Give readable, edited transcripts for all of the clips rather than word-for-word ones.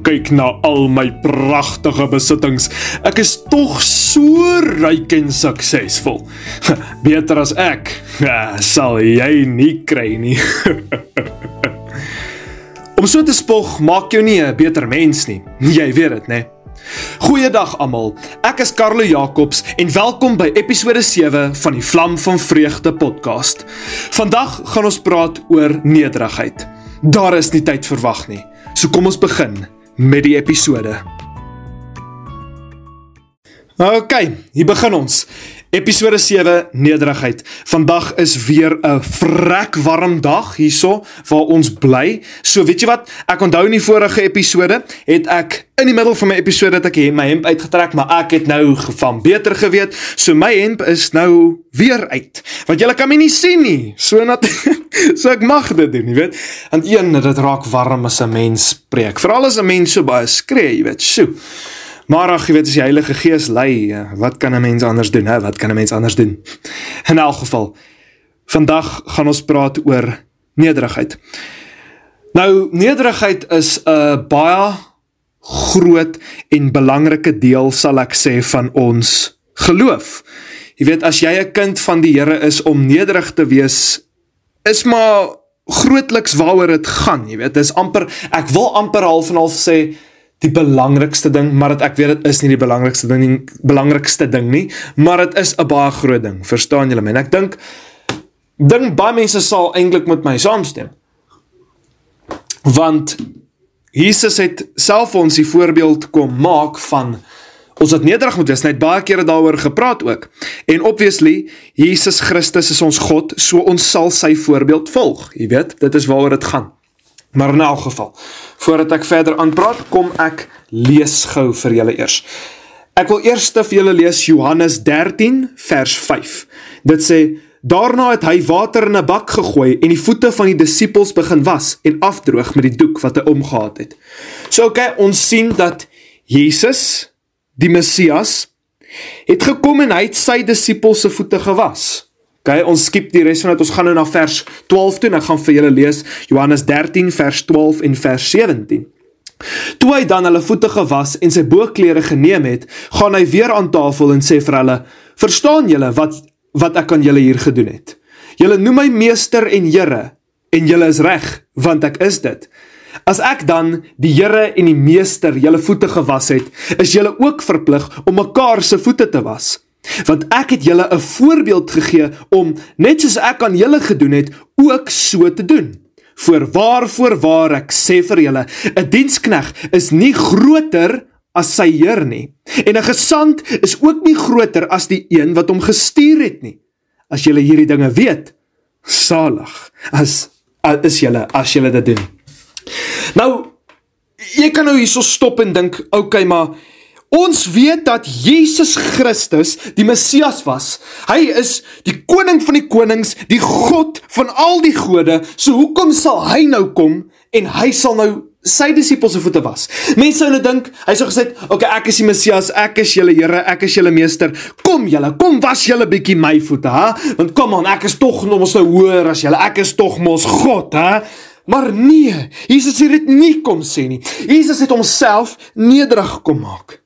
Kyk na al my pragtige besittings. Ek is tog so ryk en suksesvol. Beter as ek, sal jy nie kry nie. Om so te spog maak jou nie 'n beter mens nie. Jy weet dit, né? Goeiedag almal, ek is Carlo Jacobs en welkom by episode 7 van die Vlam van Vreugde podcast. Vandag gaan ons praat oor nederigheid. Daar is nie tyd verwag nie, so kom ons begin met die episode. Ok, hier begin ons. Episode 7, nederigheid. Vandag is weer 'n vrek warm dag hierso, waar ons bly. So weet jy wat, ek onthou in die vorige episode, het ek in die middel van my episode het ek my hemp uitgetrek, maar ek het nou van beter geweet, so my hemp is nou weer uit. Want julle kan my nie sien nie, so ek mag dit doen, jy weet. Want dit raak warm as 'n mens preek, veral as 'n mens so baie skree, jy weet, so. Maar ag, jy weet, as die Heilige Gees lei, wat kan 'n mens anders doen, hè? Wat kan 'n mens anders doen? In elk geval, vandag gaan ons praat oor nederigheid. Nou, nederigheid is 'n baie groot en belangrike deel, sal ek sê, van ons geloof. Jy weet, as jy 'n kind van die Here is, om nederig te wees, is maar grootliks waaroor dit gaan, jy weet, dis amper, ek wil amper half en half sê, die belangrikste ding, maar ek weet dit is nie die belangrikste ding nie, maar dit is 'n baie groot ding, verstaan julle my? En ek dink baie mense sal eintlik met my saamstem. Want Jesus het self ons die voorbeeld kom maak van ons het nederig moet wees, en hy het baie kere daaroor gepraat ook. En obviously, Jesus Christus is ons God, so ons sal sy voorbeeld volg, jy weet, dit is waaroor dit gaan. Maar in elk geval, voordat ek verder aanpraat, kom ek lees gou vir julle eers. Ek wil eers vir julle lees Johannes 13 vers 5. Dit sê, daarna het hy water in 'n bak gegooi en die voete van die disippels begin was en afdroog met die doek wat hy omgehad het. So okay, ons sien dat Jesus, die Messias, het gekom en hy het sy disippels se voete gewas. Okay, ons skip die res van dit, ons gaan nou na vers 12 toe, en ek gaan vir julle lees, Johannes 13 vers 12 en vers 17. Toe hy dan hulle voete gewas en sy boogklere geneem het, gaan hy weer aan tafel en sê vir hulle, verstaan julle wat ek aan julle hier gedoen het? Julle noem my meester en Here, en julle is reg, want ek is dit. As ek dan, die Here en die meester, julle voete gewas het, is julle ook verplig om mekaar se voete te was. Want ek het julle 'n voorbeeld gegee om, net soos ek aan julle gedoen het, ook so te doen. Voorwaar, ek sê vir julle, 'n diensknegt is nie groter as sy heer nie, en 'n gesant is ook nie groter as die een wat hom gestuur het nie. As julle hierdie dinge weet, salig is julle as julle dit doen. Nou, jy kan nou hierso stop en dink, okay, maar ons weet dat Jesus Christus die Messias was. Hy is die koning van die konings, die God van al die gode, so hoekom sal hy nou kom, en hy sal nou sy disippels se voete was? Mense sou nou dink, hy sou gesê, okay, ek is die Messias, ek is julle Here, ek is julle meester, kom was julle bietjie my voete, ha? Want kom aan, ek is tog mos nou hoër as julle, ek is tog mos God, ha? Maar nee, Jesus het dit nie kom sê nie. Jesus het homself nederig kom maak.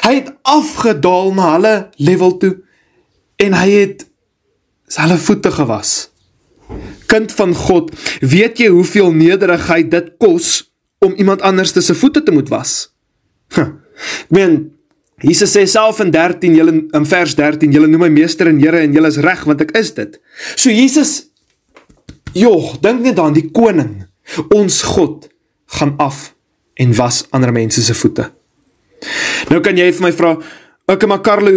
Hy het afgedaal na hulle level toe, en hy het hulle voete gewas. Kind van God, weet jy hoeveel nederigheid dit kos, om iemand anders se voete te moet was? Ek meen, Jesus sê self in vers 13, julle noem my meester en Here, en julle is reg, want ek is dit. So Jesus, dink net aan die koning, ons God, gaan af en was ander mense se voete. Nou kan jy vir my vra, okay, maar Carlo,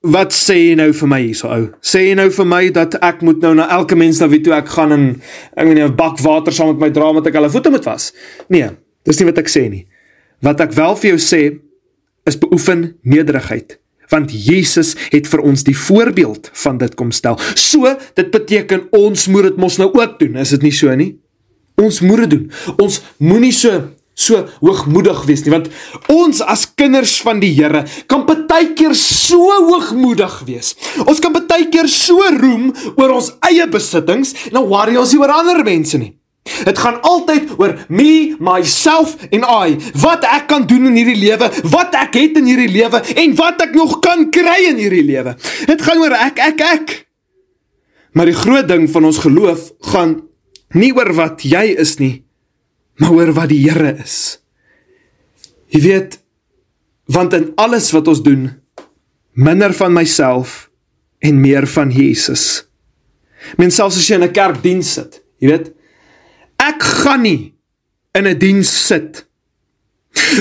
wat sê jy nou vir my hierso, ou? Sê jy nou vir my dat ek moet nou na elke mens na wie toe ek gaan en ek weet nie, 'n bak water saam met my dra, want ek hulle voete moet was? Nee, dis nie wat ek sê nie. Wat ek wel vir jou sê, is beoefen nederigheid. Want Jesus het vir ons die voorbeeld van dit kom stel. So, dit beteken ons moet dit mos nou ook doen, is dit nie so nie? Ons moet dit doen. Ons moenie so hoogmoedig wees nie, want ons as kinders van die Here kan partykeer so hoogmoedig wees. Ons kan partykeer so roem oor ons eie besittings, en dan worry ons nie oor ander mense nie. Het gaan altyd oor me, myself en I. Wat ek kan doen in hierdie lewe, wat ek het in hierdie lewe, en wat ek nog kan kry in hierdie lewe. Het gaan oor ek. Maar die groot ding van ons geloof gaan nie oor wat jy is nie, maar oor wat die Here is. Jy weet, want in alles wat ons doen, minder van myself en meer van Jesus. Mens selfs as jy in 'n kerkdiens sit, jy weet, ek gaan nie in 'n diens sit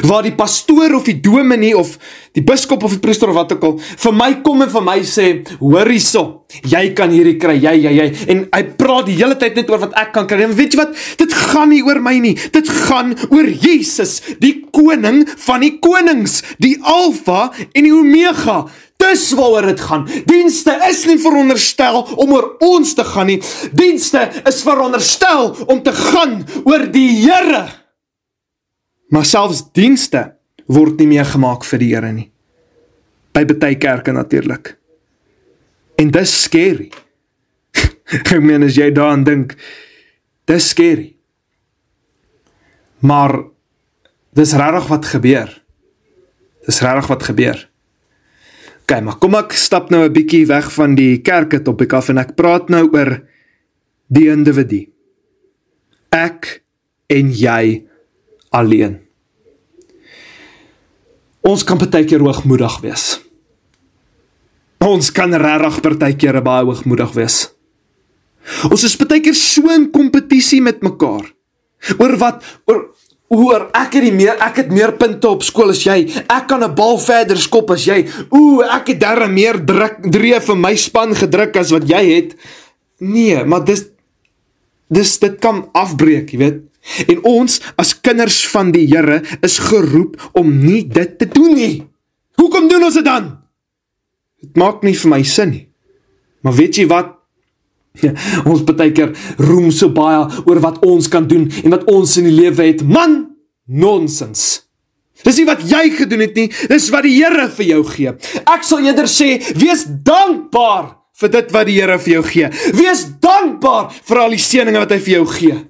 waar die pastoor of die dominee of die biskop of die priester of wat ook al vir my kom en vir my sê, hoor hierso, jy kan hierdie kry, jy, en hy praat die hele tyd net oor wat ek kan kry, en weet jy wat, dit gaan nie oor my nie, dit gaan oor Jesus, die koning van die konings, die Alfa en die Omega. Dis waaroor dit gaan. Dienste is nie veronderstel om oor ons te gaan nie. Dienste is veronderstel om te gaan oor die Here. Maar selfs dienste word nie meer gemaak vir die Here nie. By baie kerke natuurlik. En dis scary. Ek meen, as jy daaraan dink, dis scary. Maar dis regtig wat gebeur. Ok, maar kom ek stap nou 'n bietjie weg van die kerke topic af en ek praat nou oor die individu. Ek en jy alleen. Ons kan partykeer hoogmoedig wees. Ons kan regtig partykeer baie hoogmoedig wees. Ons is partykeer so in kompetisie met mekaar. Oor ek het meer punte op skool as jy, ek kan 'n bal verder skop as jy, ek het darm meer drie vir my span gedruk as wat jy het. Nee, maar dit kan afbreek, jy weet. En ons, as kinders van die Here, is geroep om nie dit te doen nie. Hoekom doen ons dit dan? Het maak nie vir my sin nie. Maar weet jy wat? Ja, ons partykeer roem so baie oor wat ons kan doen en wat ons in die lewe het. Man, nonsens. Dis nie wat jy gedoen het nie, dis wat die Here vir jou gee. Ek sal eerder sê, wees dankbaar vir dit wat die Here vir jou gee. Wees dankbaar vir al die seëninge wat hy vir jou gee.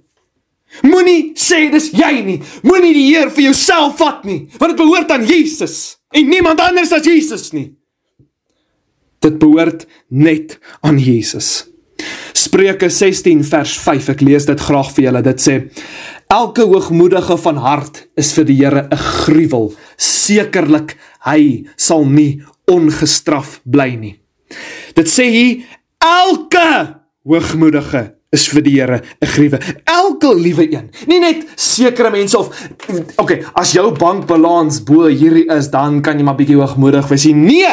Moenie sê dis jy nie. Moenie die Heer vir jouself vat nie, want dit behoort aan Jesus en niemand anders as Jesus nie. Dit behoort net aan Jesus. Spreuke 16 vers 5, ek lees dit graag vir julle, dit sê, elke hoogmoedige van hart is vir die Here 'n gruwel, sekerlik hy sal nie ongestraf bly nie. Dit sê hier, elke hoogmoedige is vir die Here 'n gruwe, elke liewe een, nie net sekere mense of, as jou bankbalans bo hierdie is, dan kan jy maar bietjie hoogmoedig wees, nee,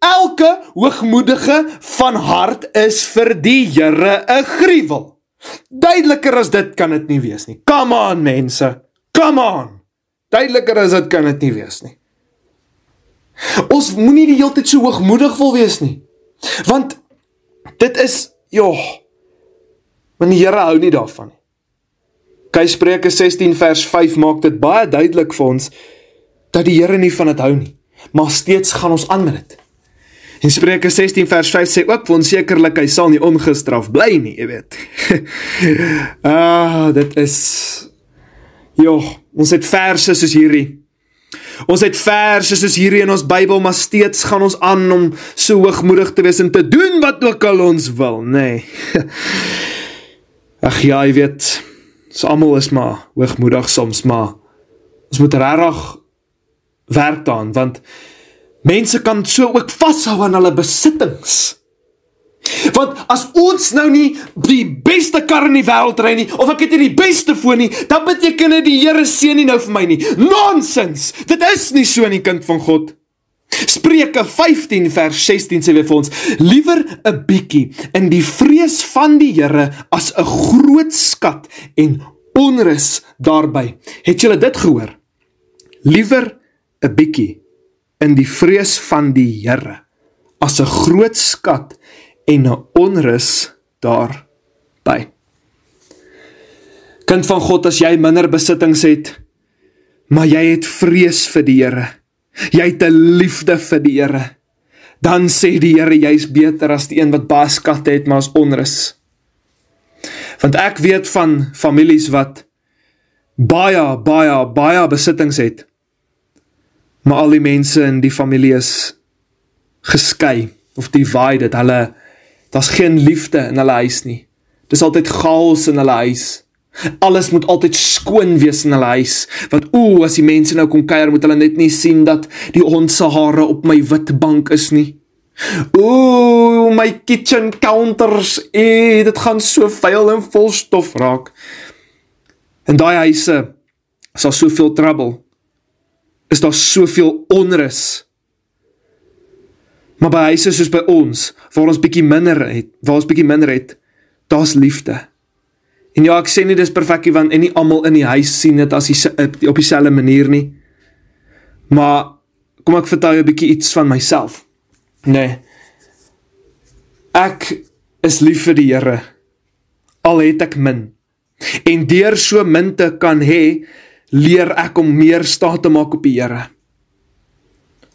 elke hoogmoedige van hart is vir die Here 'n gruwel. Duideliker as dit kan dit nie wees nie. Come on mense, come on. Duideliker as dit kan dit nie wees nie. Ons moenie die hele tyd so hoogmoedig wil wees nie. Want dit is, want die Here hou nie daarvan nie. Kyk, Spreuke 16 vers 5 maak dit baie duidelik vir ons, dat die Here nie van dit hou nie, maar steeds gaan ons aan met dit. En Spreuke 16 vers 5 sê ook vir ons sekerlik, hy sal nie ongestraf bly nie, jy weet. Dit is, ons het verse soos hierdie. Ons het verse soos hierdie in ons Bybel, maar steeds gaan ons aan om so hoogmoedig te wees en te doen wat ook al ons wil, nee. Ag ja, jy weet, ons almal is maar hoogmoedig soms, maar ons moet regtig werk daaraan, want mense kan so ook vashou aan hulle besittings. Want as ons nou nie die beste kar in die wêreld ry nie, of ek het nie die beste foon nie, dan beteken dit die Here seën nie nou vir my nie. Nonsens! Dit is nie so in die kind van God. Spreuke 15 vers 16 sê weer vir ons, liewer 'n bietjie in die vrees van die Here as 'n groot skat en onrus daarby. Het julle dit gehoor? Liewer 'n bietjie in die vrees van die Here as 'n groot skat en 'n onrus daarby. Kind van God, as jy minder besittings het, maar jy het vrees vir die Here, jy het 'n liefde vir die Here, dan sê die Here, jy is beter as die een wat baie skatte het, maar as onrus. Want ek weet van families wat baie besittings het, maar al die mense in die familie is geskei, of divided, daar's geen liefde in hulle huis nie. Dis altyd chaos in hulle huis. Alles moet altyd skoon wees in hulle huis, want as die mense nou kom kuier, moet hulle net nie sien dat die hond se hare op my wit bank is nie. My kitchen counters, dit gaan so vuil en vol stof raak. In daai huise is daar soveel trouble, is daar soveel onrus. Maar by huise soos by ons, waar ons bietjie minder het, daar's liefde. En ja, ek sê nie dis perfek, want nie almal in die huis sien dit op dieselfde manier nie. Maar kom ek vertel jou 'n bietjie iets van myself. Nee. Ek is lief vir die Here, al het ek min. En deur so min te kan hê, leer ek om meer staat te maak op die Here.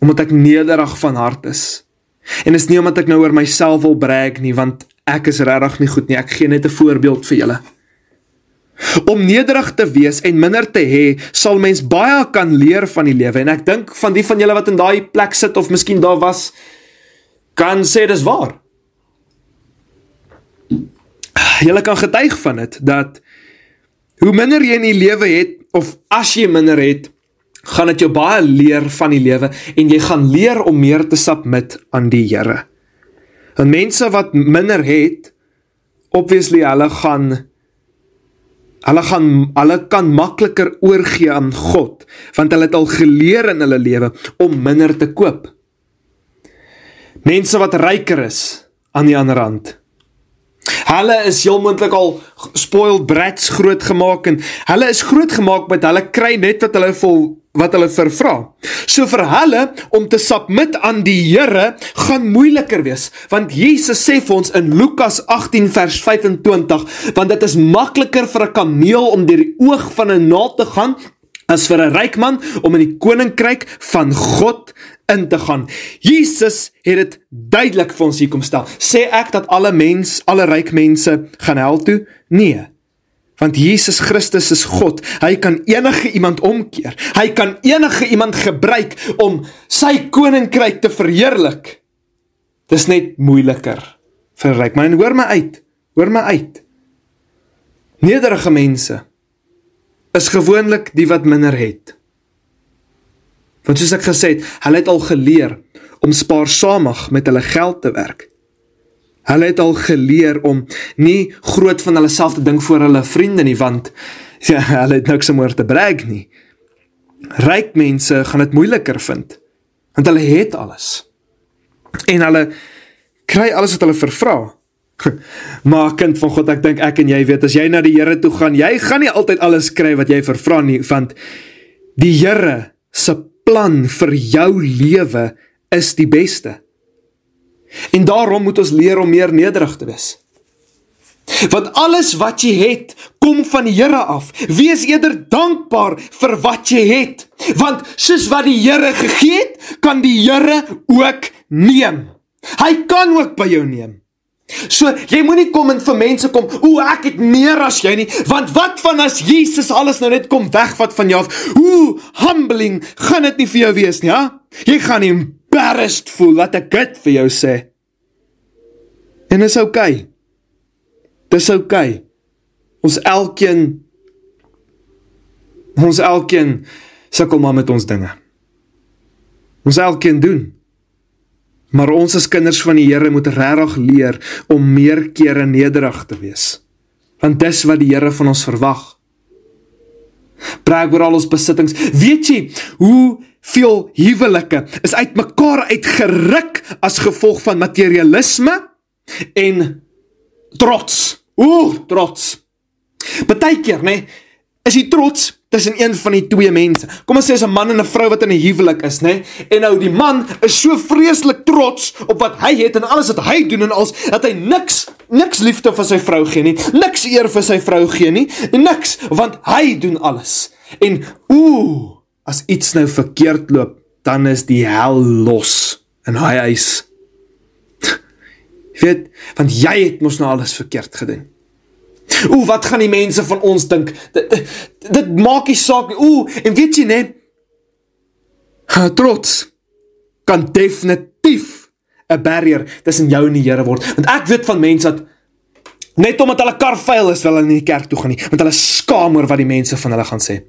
Omdat ek nederig van hart is. En is nie omdat ek nou oor myself wil brag nie, want ek is regtig nie goed nie. Ek gee net 'n voorbeeld vir julle. Om nederig te wees en minder te hê, sal mens baie kan leer van die lewe. En ek dink van die van julle wat in daai plek sit, of miskien daar was, kan sê dis waar. Julle kan getuig van dit, dat hoe minder jy in die lewe het, of as jy minder het, gaan dit jou baie leer van die lewe, en jy gaan leer om meer te submit aan die Here. En mense wat minder het, obviously hulle kan makliker oorgee aan God, want hulle het al geleer in hulle lewe om minder te koop. Mense wat ryker is, aan die ander hand, hulle is heel moontlik al spoiled brats grootgemaak, en hulle is grootgemaak met hulle kry net wat hulle vervra. So vir hulle, om te submit aan die Here, gaan moeiliker wees, want Jesus sê vir ons in Lukas 18 vers 25, want dit is makliker vir 'n kameel om deur die oog van 'n naald te gaan, as vir 'n ryk man om in die koninkryk van God in te gaan. Jesus het dit duidelik vir ons hier kom stel. Sê ek dat alle ryk mense gaan hel toe? Nee. Want Jesus Christus is God. Hy kan enige iemand omkeer. Hy kan enige iemand gebruik om sy koninkryk te verheerlik. Dis net moeiliker vir 'n ryk man. En hoor my uit. Nederige mense is gewoonlik die wat minder het. Want soos ek gesê het, hulle het al geleer om spaarsamig met hulle geld te werk. Hulle het al geleer om nie groot van hulle self te dink voor hulle vriende nie, want hulle het niks om oor te brag nie. Ryk mense gaan dit moeiliker vind, want hulle het alles. En hulle kry alles wat hulle vervra. Maar kind van God, ek dink ek en jy weet, as jy na die Here toe gaan, jy gaan nie altyd alles kry wat jy vervra nie, want die Here se plan vir jou lewe is die beste. En daarom moet ons leer om meer nederig te wees. Want alles wat jy het, kom van die Here af. Wees eerder dankbaar vir wat jy het. Want soos wat die Here gegee het, kan die Here ook neem. Hy kan ook by jou neem. So, jy moet nie kom en vir mense kom, ek het meer as jy nie, want wat van as Jesus alles nou net kom wegvat van jou af, humbling, gaan dit nie vir jou wees nie, ja? Jy gaan embarrassed voel, laat ek dit vir jou sê. En dis okay. Dis okay. Ons elkeen sukkel maar met ons dinge. Ons elkeen doen. Maar ons as kinders van die Here moet regtig leer om meer kere nederig te wees. Want dis wat die Here van ons verwag. Brag oor al ons besittings. Weet jy hoeveel huwelike is uit mekaar uitgeruk as gevolg van materialisme en trots? Trots. Partykeer, nee, is die trots tussen een van die twee mense. Kom ons sê is 'n man en 'n vrou wat in 'n huwelik is, nee, en nou die man is so vreeslik trots op wat hy het en alles wat hy doen en alles, dat hy niks liefde vir sy vrou gee nie, niks eer vir sy vrou gee nie, niks, want hy doen alles. En as iets nou verkeerd loop, dan is die hel los in hy huis. Jy weet, want jy het mos nou alles verkeerd gedoen. Wat gaan die mense van ons dink? Dit maak nie saak nie. En weet jy net, trots kan definitief 'n barrier tussen jou en die Here word. Want ek weet van mense dat net omdat hulle kar vuil is, wil hulle nie die kerk toe gaan nie, want hulle skaam oor wat die mense van hulle gaan sê.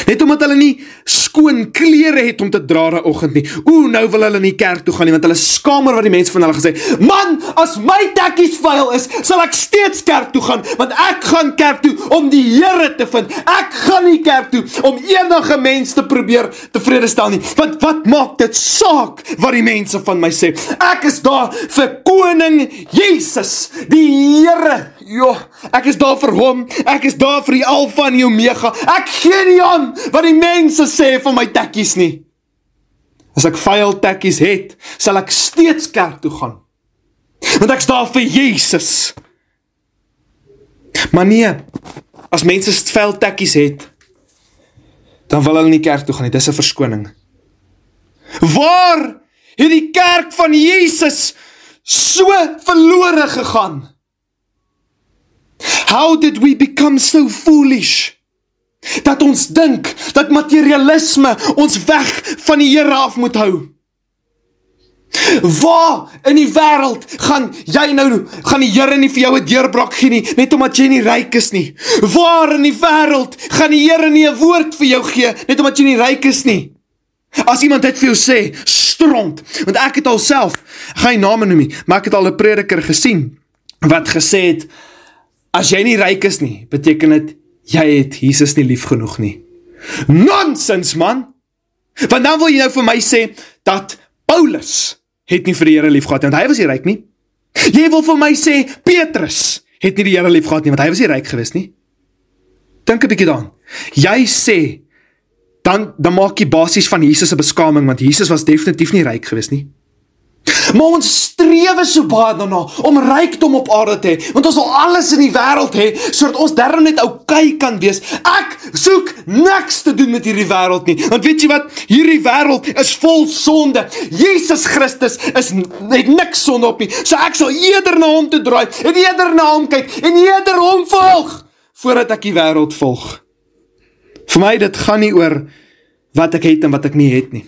Net omdat hulle nie skoon klere het om te dra daai oggend nie. Nou wil hulle nie kerk toe gaan nie, want hulle skaam oor wat die mense van hulle gaan sê. Man, as my tekkies vuil is, sal ek steeds kerk toe gaan, want ek gaan kerk toe om die Here te vind. Ek gaan nie kerk toe om enige mens te probeer tevrede stel nie, want wat maak dit saak wat die mense van my sê? Ek is daar vir koning Jesus, die Here. Ek is daar vir hom, ek is daar vir die Alfa en die Omega. Ek gee nie aan wat die mense sê van my tekkies nie. As ek vuil tekkies het, sal ek steeds kerk toe gaan, want ek is daar vir Jesus. Maar nee, as mense vuil tekkies het, dan wil hulle nie kerk toe gaan nie, dis 'n verskoning. Waar het die kerk van Jesus so verlore gegaan? How did we become so foolish? Dat ons dink, dat materialisme ons weg van die Here af moet hou. Waar in die wêreld gaan die Here nie vir jou 'n deurbraak gee nie, net omdat jy nie ryk is nie? Waar in die wêreld gaan die Here nie 'n woord vir jou gee, net omdat jy nie ryk is nie? As iemand dit vir jou sê, stront, want ek het al self, geen name noem nie, maar ek het al 'n prediker gesien, wat gesê het, as jy nie ryk is nie, beteken dit, jy het Jesus nie lief genoeg nie. Nonsens, man! Want dan wil jy nou vir my sê, dat Paulus het nie vir die Here lief gehad nie, want hy was nie ryk nie. Jy wil vir my sê, Petrus het nie die Here lief gehad nie, want hy was nie ryk gewees nie. Dink 'n bietjie daaraan. Jy sê, dan maak jy basies van Jesus 'n beskaming, want Jesus was definitief nie ryk gewees nie. Maar ons strewe so baie daarna om rykdom op aarde te hê, want ons wil alles in die wêreld hê, sodat ons daarom net okay kan wees. Ek soek niks te doen met hierdie wêreld nie, want weet jy wat, hierdie wêreld is vol sonde. Jesus Christus het niks sonde op nie, so ek sal eerder na hom toe draai, en eerder na hom kyk, en eerder hom volg, voordat ek die wêreld volg. Vir my, dit gaan nie oor wat ek het en wat ek nie het nie.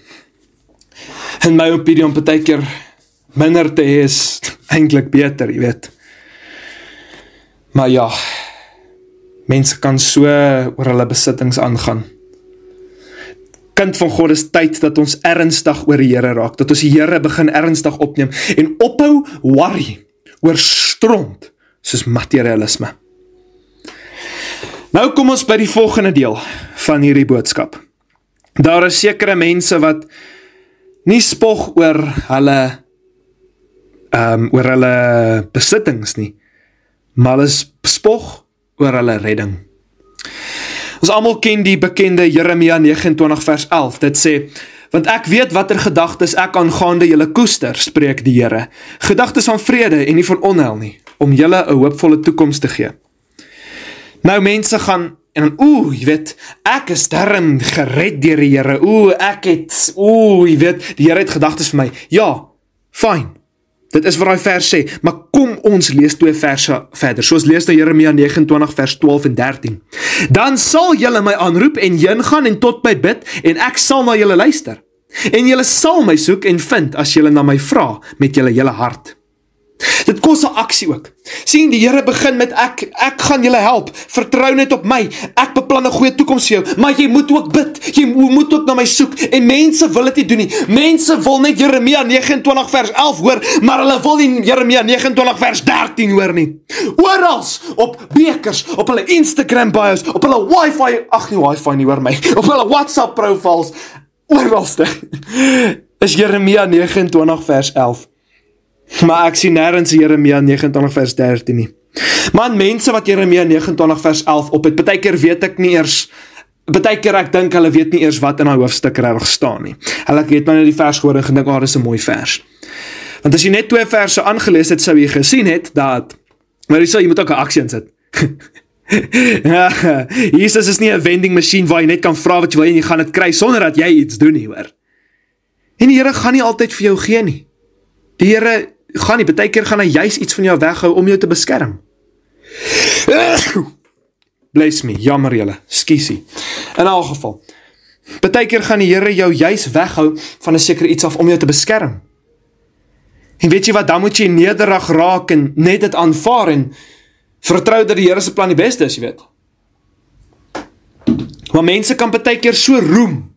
In my opinie, om partykeer minder te hê is eintlik beter, jy weet. Maar ja, mense kan so oor hulle besittings aangaan. Kind van God, is tyd dat ons ernstig oor die Here raak, dat ons die Here begin ernstig opneem, en ophou worry oor stront, soos materialisme. Nou kom ons by die volgende deel van hierdie boodskap. Daar is sekere mense wat nie spog oor hulle besittings nie, maar hulle spog oor hulle redding. Ons almal ken die bekende Jeremia 29 vers 11, dit sê, want ek weet watter gedagtes ek aangaande julle koester, spreek die Here, gedagtes van vrede en nie van onheil nie, om julle 'n hoopvolle toekoms te gee. Nou mense gaan, en dan, jy weet, ek is darm gered deur die Here, jy weet, die Here het gedagtes vir my, ja, fine, dit is wat die vers sê, maar kom ons lees 2 verse verder, soos lees na Jeremia 29 vers 12 en 13, dan sal julle my aanroep en heen gaan en tot my bid, en ek sal na julle luister, en julle sal my soek en vind, as julle na my vra, met julle hele hart. Dit kos 'n aksie ook. Sien, die Here begin met ek gaan julle help, vertrou net op my, ek beplan 'n goeie toekoms vir jou, maar jy moet ook bid, jy moet ook na my soek, en mense wil dit nie doen nie, mense wil net Jeremia 29 vers 11 hoor, maar hulle wil nie Jeremia 29 vers 13 hoor nie. Orals, op bekers, op hulle Instagram bios, op hulle wifi nie hoor my, op hulle WhatsApp profiles, oralste, is Jeremia 29 vers 11. Maar ek sien nêrens Jeremia 29 vers 13 nie. Man, mense wat Jeremia 29 vers 11 op het, partykeer weet ek nie eers, partykeer ek dink hulle weet nie eers wat in daai hoofstuk reg staan nie. Hulle het maar net die vers gehoor en gedink, dis 'n mooi vers. Want as jy net 2 verse aangelees het, sou jy gesien het dat, maar jy moet ook 'n aksie insit. Jesus is nie 'n vending machine waar jy net kan vra wat jy wil en jy gaan dit kry sonder dat jy iets doen nie, hoor. En die Here gaan nie altyd vir jou gee nie. Die Here gaan nie, partykeer gaan hy juis iets van jou weghou om jou te beskerm. bless me, jammer julle, skiesie. In elk geval, partykeer gaan die Here jou juis weghou van 'n sekere iets af om jou te beskerm. En weet jy wat, dan moet jy nederig raak en net dit aanvaar en vertrou dat die Here se plan die beste is, jy weet. Maar mense kan partykeer so roem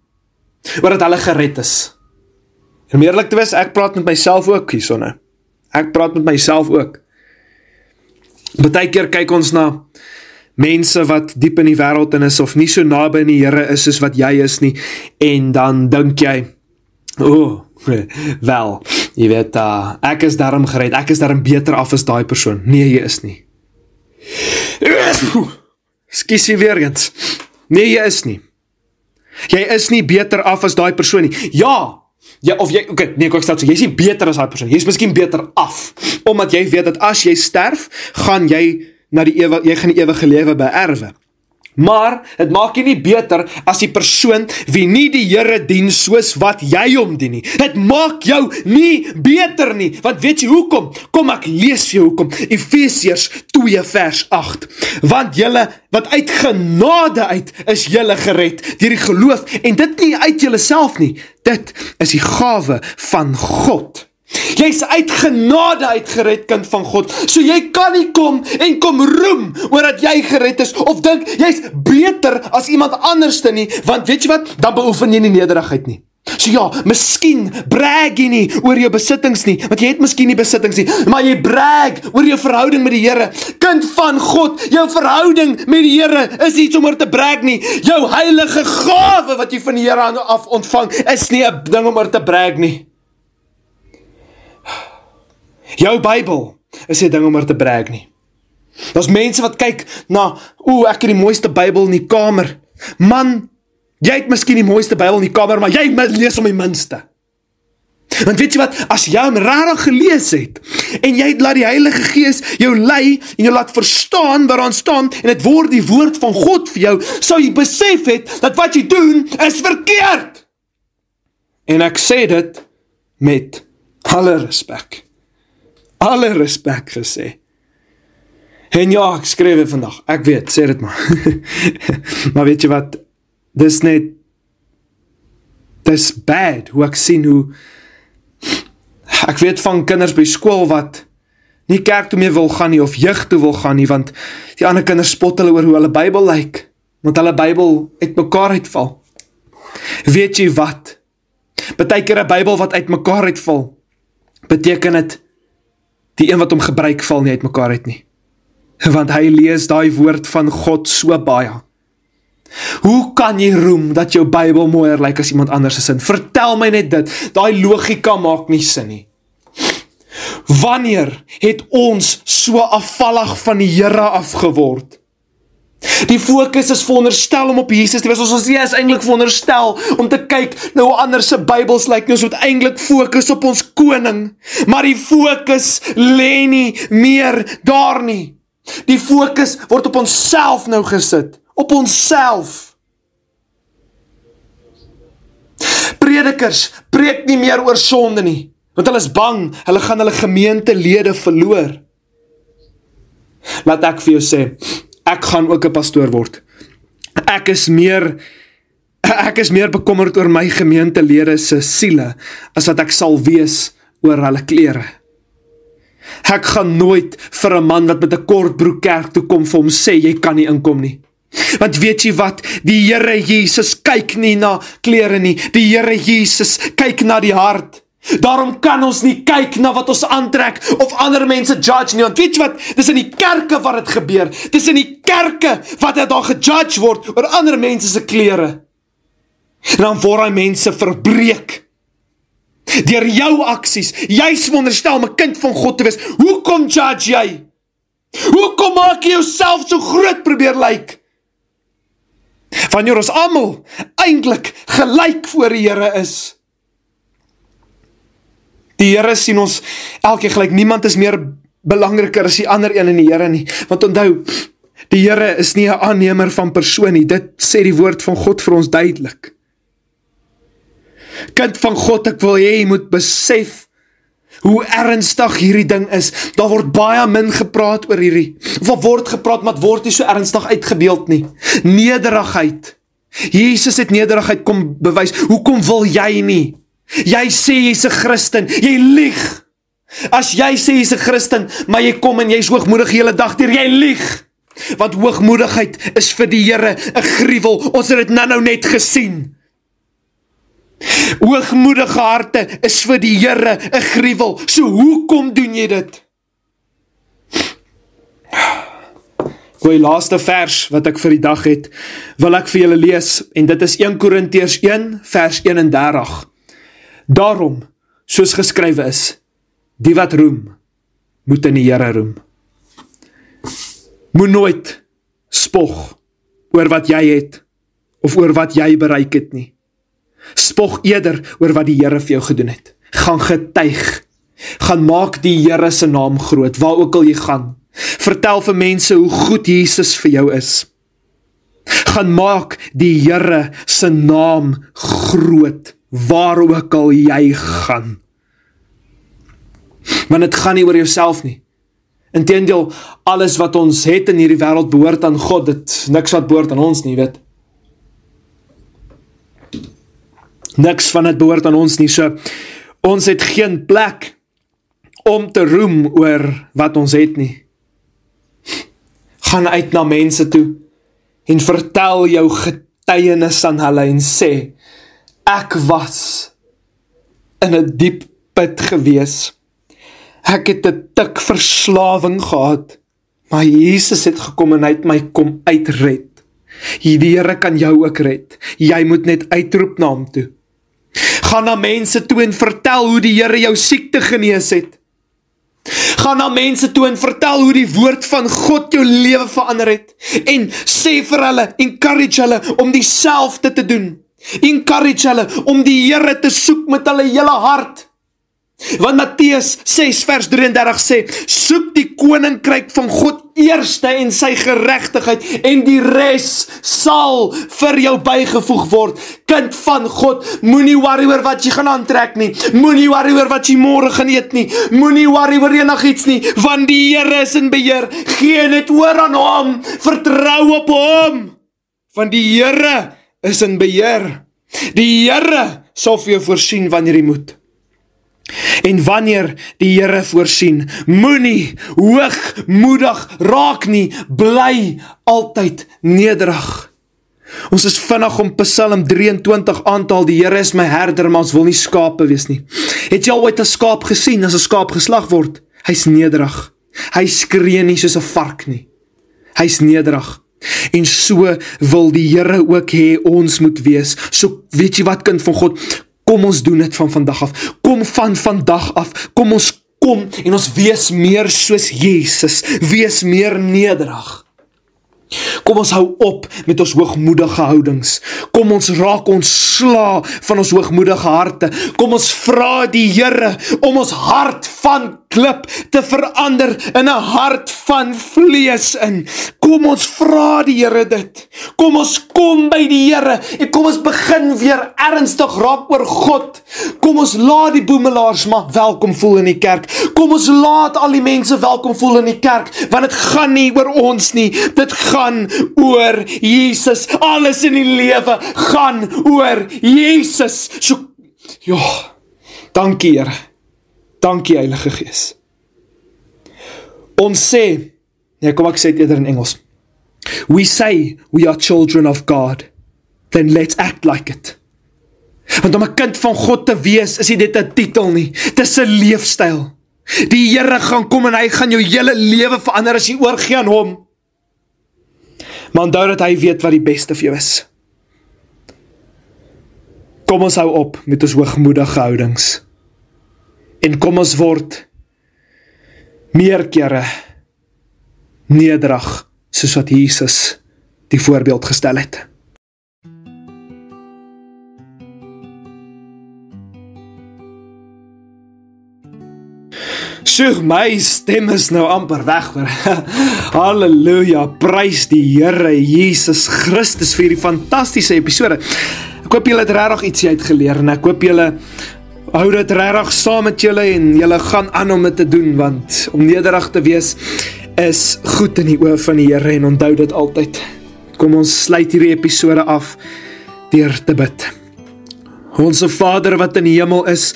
oor dat hulle gered is. En om eerlik te wees, ek praat met myself ook hiersonne. Ek praat met myself ook. Partykeer kyk ons na mense wat diep in die wêreld in is, of nie so naby in die Here is soos wat jy is nie, en dan dink jy, wel, jy weet, ek is daarom gered, ek is daarom beter af as daai persoon. Nee, jy is nie. Skiesie weer eens. Nee, jy is nie. Jy is nie beter af as daai persoon nie. Ja, of jy, nee, ek stel so, jy is nie beter as daai persoon, jy is miskien beter af, omdat jy weet dat as jy sterf, gaan jy gaan die ewige lewe beerwe. Maar, het maak jy nie beter as die persoon wie nie die Here dien soos wat jy hom dien nie. Het maak jou nie beter nie, want weet jy hoekom? Kom ek lees vir jou hoekom. Efesiërs 2 vers 8. Want julle, wat uit genade uit, is julle gered, deur die geloof, en dit nie uit julle self nie. Dit is die gawe van God. Jy is uit genade uitgered, kind van God, so jy kan nie kom en kom roem oor dat jy gered is, of dink, jy is beter as iemand anderste nie, want weet jy wat, dan beoefen jy nie nederigheid nie. So ja, miskien brag jy nie oor jou besittings nie, want jy het miskien nie besittings nie, maar jy brag oor jou verhouding met die Here. Kind van God, jou verhouding met die Here is nie sommer te brag nie. Jou heilige gawe wat jy van die Here af ontvang, is nie 'n ding om oor te brag nie. Jou Bybel is nie 'n ding om oor te brag nie. Daar's mense wat kyk na, ek het die mooiste Bybel in die kamer. Man, jy het miskien die mooiste Bybel in die kamer, maar jy lees om die minste. Want weet jy wat, as jy hom rarig gelees het, en jy laat die Heilige Gees jou lei, en jou laat verstaan waar aan staan, en het word die woord van God vir jou, sou jy besef het, dat wat jy doen, is verkeerd. En ek sê dit, met alle respek gesê. En ja, ek skryf dit vandag, ek weet, sê dit maar. Maar weet jy wat, dis bad, hoe ek sien hoe, ek weet van kinders by skool wat nie kerk toe meer wil gaan nie, of jeug toe wil gaan nie, want die ander kinders spot hulle oor hoe hulle Bybel lyk, want hulle Bybel uit mekaar uitval. Weet jy wat, partykeer 'n Bybel wat uit mekaar uitval, beteken het, die een wat hom gebruik val nie uit mekaar uit nie. Want hy lees daai woord van God so baie. Hoe kan jy roem dat jou Bybel mooier lyk as iemand anders se sin? Vertel my net dit, daai logika maak nie sin nie. Wanneer het ons so afvallig van die Here afgeword? Die fokus is veronderstel om op Jesus te wees, ons is eintlik veronderstel om te kyk na hoe ander se Bybels lyk, ons moet eintlik fokus op ons koning, maar die fokus lê nie meer daar nie. Die fokus word op onsself nou gesit, op onsself. Predikers preek nie meer oor sonde nie, want hulle is bang, hulle gaan hulle gemeentelede verloor. Laat ek vir jou sê, ek gaan ook 'n pastoor word. Ek is meer bekommerd oor my gemeentelede se siele, as wat ek sal wees oor hulle klere. Ek gaan nooit vir 'n man wat met 'n kort broek kerk toe kom vir hom sê, jy kan nie inkom nie. Want weet jy wat, die Here Jesus kyk nie na klere nie, die Here Jesus kyk na die hart. Daarom kan ons nie kyk na wat ons aantrek, of ander mense judge nie, want weet jy wat, dis in die kerke wat het gebeur, dis in die kerke wat het daar gejudge word, oor ander mense se klere. En dan word hy mense verbreek, deur jou aksies. Jy is veronderstel om 'n kind van God te wees. Hoekom judge jy? Hoekom maak jy jouself so groot probeer lyk? Wanneer ons almal eintlik gelyk voor die Here is. Die Here sien ons elke gelyk, niemand is meer belangriker as die ander een in die Here nie. Want onthou, die Here is nie 'n aannemer van persoon nie, dit sê die woord van God vir ons duidelik. Kind van God, ek wil hê jy moet besef hoe ernstig hierdie ding is. Daar word baie min gepraat oor hierdie. Of word gepraat, maar het word nie so ernstig uitgebeeld nie. Nederigheid. Jesus het nederigheid kom bewys. Hoekom wil jy nie? Jy sê jy's 'n Christen, jy lieg. As jy sê jy's 'n Christen, maar jy kom en jy's hoogmoedig die hele dag deur, jy lieg. Want hoogmoedigheid is vir die Here 'n gruwel. Ons het dit nou net gesien. Hoogmoedige harte is vir die Here 'n gruwel. So hoekom doen jy dit? Die laaste vers wat ek vir die dag het, wil ek vir julle lees, en dit is 1 Korintiërs 1 vers 31. Daarom, soos geskrywe is, die wat roem, moet in die Here roem. Moet nooit spog oor wat jy het, of oor wat jy bereik het nie. Spog eerder oor wat die Here vir jou gedoen het. Gaan getuig. Gaan maak die Here se naam groot, waar ook al jy gaan. Vertel vir mense hoe goed Jesus vir jou is. Gaan maak die Here se naam groot, waar ook al jy gaan. Want dit gaan nie oor jouself nie. Inteendeel, alles wat ons het in hierdie wêreld behoort aan God, dit niks wat behoort aan ons nie, weet. Niks van dit behoort aan ons nie, so ons het geen plek om te roem oor wat ons het nie. Gaan uit na mense toe en vertel jou getuienis aan hulle en sê, ek was in 'n diep put gewees. Ek het 'n tik verslawing gehad, maar Jesus het gekom en hy het my kom uitred. Die Here kan jou ook red. Jy moet net uitroep na hom toe. Gaan na mense toe en vertel hoe die Here jou siekte genees het. Gaan na mense toe en vertel hoe die woord van God jou lewe verander het. En sê vir hulle, encourage hulle om dieselfde te doen. Encourage hulle om die Here te soek met hulle hele hart. Want Matteus 6 vers 33 sê, soek die koninkryk van God eerste en sy geregtigheid, en die res sal vir jou bygevoeg word. Kind van God, moenie worry oor wat jy gaan aantrek nie, moenie worry oor wat jy môre gaan eet nie, moenie worry oor enigiets nie, want die Here is in beheer. Gee net oor aan hom, vertrou op hom, want die Here is in beheer. Die Here sal vir jou voorsien wanneer jy moet. En wanneer die Here voorsien, moenie hoogmoedig raak nie, bly altyd nederig. Ons is vinnig om Psalm 23 aan te haal, die Here is my herder, maar ons wil nie skape wees nie. Het jy al ooit 'n skaap gesien as 'n skaap geslag word? Hy's nederig. Hy skree nie soos 'n vark nie. Hy's nederig. En so wil die Here ook hê ons moet wees. So weet jy wat, kind van God, kom ons doen dit van vandag af. Kom van vandag af. Kom ons kom en ons wees meer soos Jesus. Wees meer nederig. Kom ons hou op met ons hoogmoedige houdings. Kom ons raak ontsla van ons hoogmoedige harte. Kom ons vra die Here om ons hart van klip te verander in 'n hart van vlees in. Kom ons vra die Here dit. Kom ons kom by die Here en kom ons begin weer ernstig raak oor God. Kom ons laat die boemelaars maar welkom voel in die kerk. Kom ons laat al die mense welkom voel in die kerk, want dit gaan nie oor ons nie. Dit gaan oor Jesus. Alles in die lewe gaan oor Jesus. So, ja, dankie Here. Dankie Heilige Gees. Ons sê, nee, kom ek sê dit eerder in Engels. We say we are children of God. Then let's act like it. Want om 'n kind van God te wees, is nie dit 'n titel nie. Dit is 'n leefstyl. Die Here gaan kom en hy gaan jou hele lewe verander as jy oorgee aan hom. Maar onthou dat hy weet wat die beste vir jou is. Kom ons hou op met ons hoogmoedige houdings. En kom ons word meer kere nederig, soos wat Jesus die voorbeeld gestel het. So, my stem is nou amper weg hoor. Halleluja, prys die Here Jesus Christus vir die fantastiese episode. Ek hoop julle het regtig ietsie uitgeleer en ek hoop julle Hou dit regtig saam met julle en julle gaan aan om dit te doen, want om nederig te wees is goed in die oë van die Here en onthou dit altyd. Kom ons sluit hierdie episode af deur te bid. Onse Vader wat in die hemel is,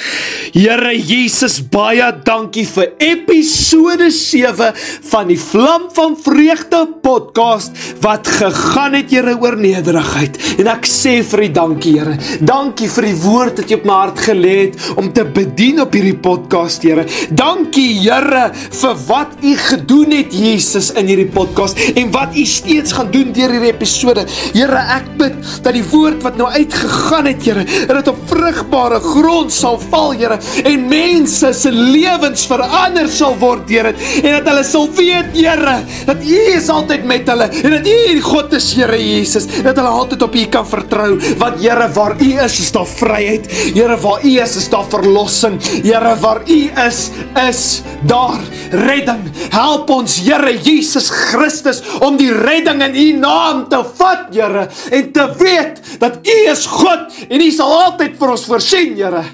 Here Jesus, baie dankie vir episode 7 van die Vlam van Vreugde podcast, wat gegaan het, Here, oor nederigheid. En ek sê vir U dankie, Here. Dankie vir die woord wat U op my hart gelê het, om te bedien op hierdie podcast, Here. Dankie, Here, vir wat U gedoen het, Jesus, in hierdie podcast, en wat U steeds gaan doen deur hierdie episode. Here, ek bid, dat die woord wat nou uitgegaan het, Here, dat op vrugbare grond sal val, Here, en mense se lewens verander sal word, Here, en dat hulle sal weet, Here, dat U is altyd met hulle, en dat U die God is, Here Jesus, dat hulle altyd op U kan vertrou, want Here, waar U is daar vryheid, Here, waar U is daar verlossing, Here, waar U is daar redding. Help ons, Here Jesus Christus, om die redding in U naam te vat, Here, en te weet, dat U is God, en U sal altyd vir ons voorsien, Here.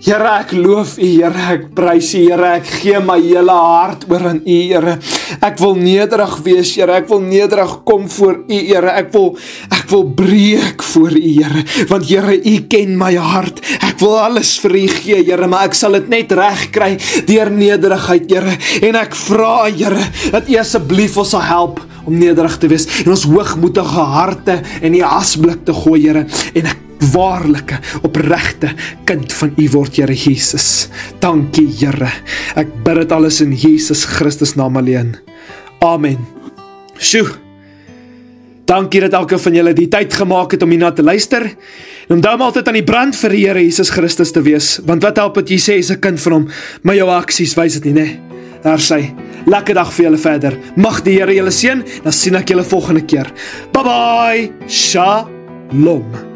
Here, ek loof U, Here, ek prys U, Here, ek gee my hele hart oor aan U, Here. Ek wil nederig wees, Here, ek wil nederig kom voor U, Here, ek wil breek voor U, Here, want Here, U ken my hart, ek wil alles vir U gee, Here, maar ek sal dit net reg kry deur nederigheid, Here, en ek vra, Here, dat U asseblief ons sal help om nederig te wees, en ons hoogmoedige harte in die asblik te gooi, Here, en ek waarlike, opregte kind van U word, Here Jesus. Dankie, Here. Ek bid dit alles in Jesus Christus naam alleen. Amen. Sjoe. Dankie dat elke van julle die tyd gemaak het om hierna te luister. En onthou om altyd aan die brand vir die Here Jesus Christus te wees, want wat help wat jy sê is 'n kind van hom, maar jou aksies wys dit nie, né? Daar sê, lekker dag vir julle verder. Mag die Here julle seën, dan sien ek julle volgende keer. Bye bye. Shalom.